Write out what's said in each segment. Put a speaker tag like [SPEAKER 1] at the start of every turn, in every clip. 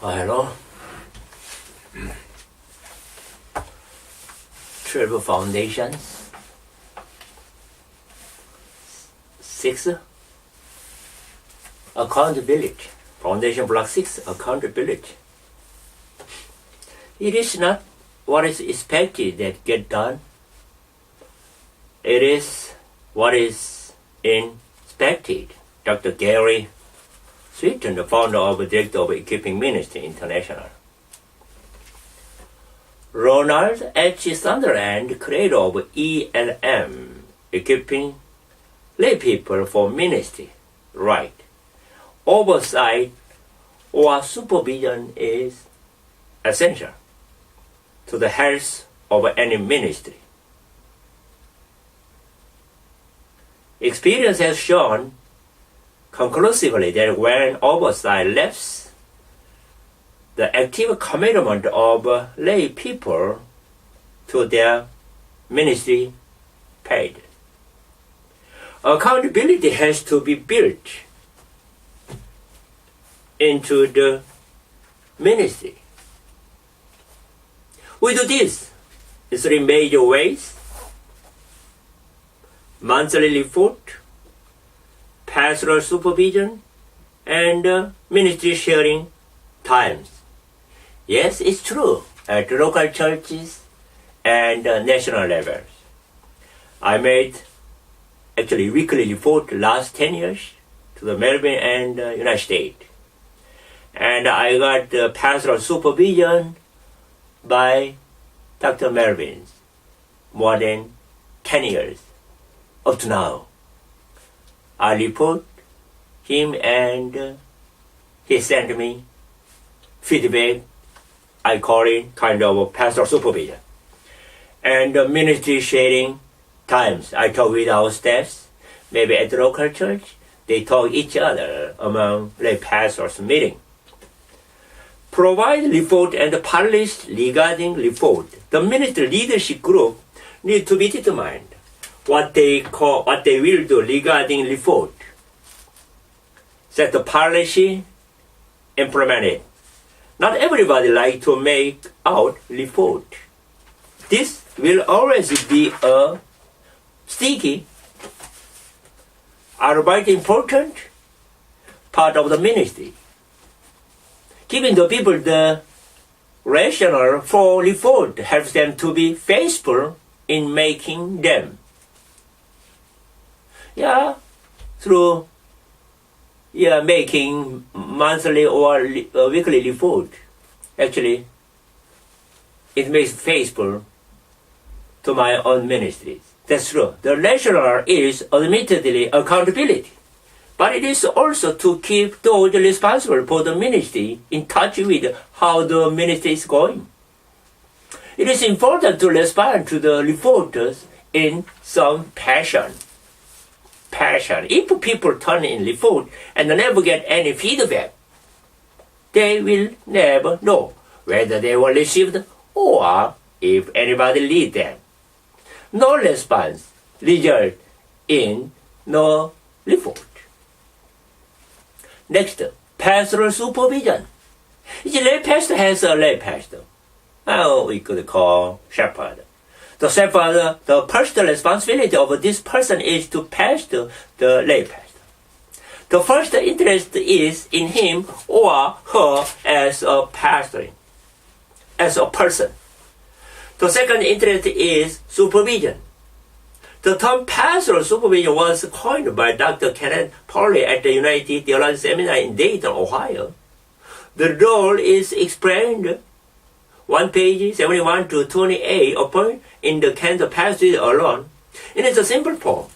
[SPEAKER 1] Hello. 12 foundations. 6. Accountability. Foundation block 6. Accountability. It is not what is expected that get done. It is what is expected. Dr. Gary Sweeten, the founder of the director of Equipping Ministry International. Ronald H. Sunderland, creator of ELM, Equipping Lay People for Ministry, right? Oversight or supervision is essential to the health of any ministry. Experience has shown conclusively that when oversight lacks the active commitment of lay people to their ministry paid. Accountability has to be built into the ministry. We do this in 3 major ways: monthly report, pastoral supervision, and ministry sharing times. Yes, it's true at local churches and national levels. I made actually weekly report last 10 years to the Melbourne and United States. And I got pastoral supervision by Dr. Melvin more than 10 years up to now. I report him and he sent me feedback. I call it kind of pastoral supervision. And ministry sharing times. I talk with our staffs, maybe at the local church. They talk each other among lay pastors meeting. Provide report and policy regarding report. The ministry leadership group need to be determined what they will do regarding report. Set the policy, implement it. Not everybody like to make out report. This will always be a sticky, albeit important part of the ministry. Giving the people the rationale for report helps them to be faithful in making them. Through making monthly or weekly report, actually, it makes faithful to my own ministries. That's true. The rationale is admittedly accountability, but it is also to keep those responsible for the ministry in touch with how the ministry is going. It is important to respond to the reporters in some passion. If people turn in report and never get any feedback, they will never know whether they were received or if anybody read them. No response result in no report. Next, pastoral supervision. Each lay pastor has a lay pastor. We could call shepherd. The shepherd, the personal responsibility of this person is to pastor the lay pastor. The first interest is in him or her as a pastor, as a person. The second interest is supervision. The term pastoral supervision was coined by Dr. Kenneth Polly at the United Theological Seminary in Dayton, Ohio. The role is explained 1 page 71 to 28 upon in the Cantor passage alone. In its simple form,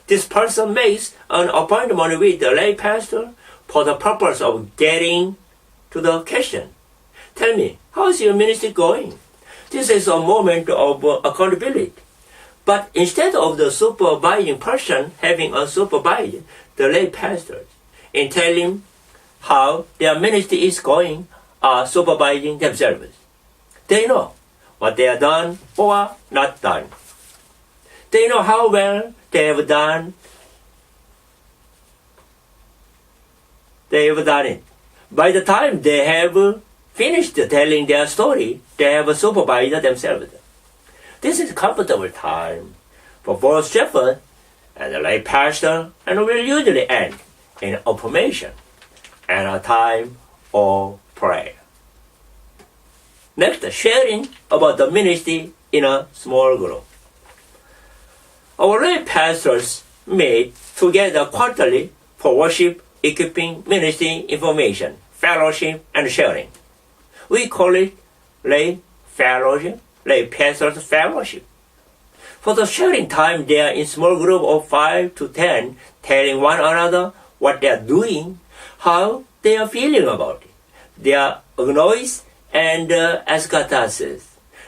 [SPEAKER 1] this person makes an appointment with the lay pastor for the purpose of getting to the question. Tell me, how's your ministry going? This is a moment of accountability. But instead of the supervising person having a supervisor, the lay pastors, in telling how their ministry is going, are supervising themselves. They know what they have done or not done. They know how well they have done it. By the time they have finished telling their story, they have a supervisor themselves. This is comfortable time for both shepherd and the lay pastor, and will usually end in affirmation and a time of prayer. Next, sharing about the ministry in a small group. Our lay pastors meet together quarterly for worship, equipping, ministry, information, fellowship, and sharing. We call it lay fellowship, lay pastors fellowship. For the sharing time, they are in small group of 5 to 10, telling one another what they are doing, how they are feeling about it, their noise and ascatasis.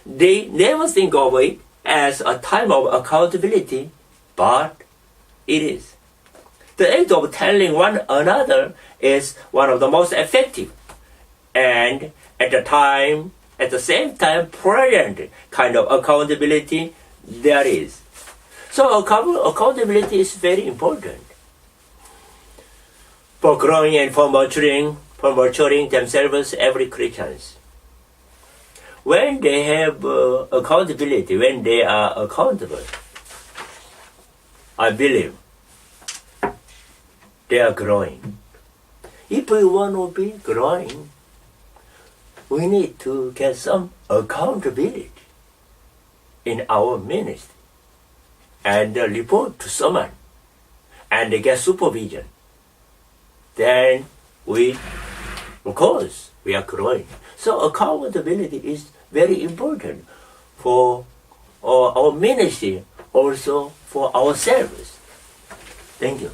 [SPEAKER 1] They never think of it as a time of accountability, but it is. The act of telling one another is one of the most effective and at the same time present kind of accountability there is. So accountability is very important for growing and for maturing themselves, every Christians. When they have accountability, when they are accountable, I believe they are growing. If we want to be growing, we need to get some accountability in our ministry and report to someone and get supervision. Then of course, we are growing. So accountability is very important for our ministry, also for ourselves. Thank you.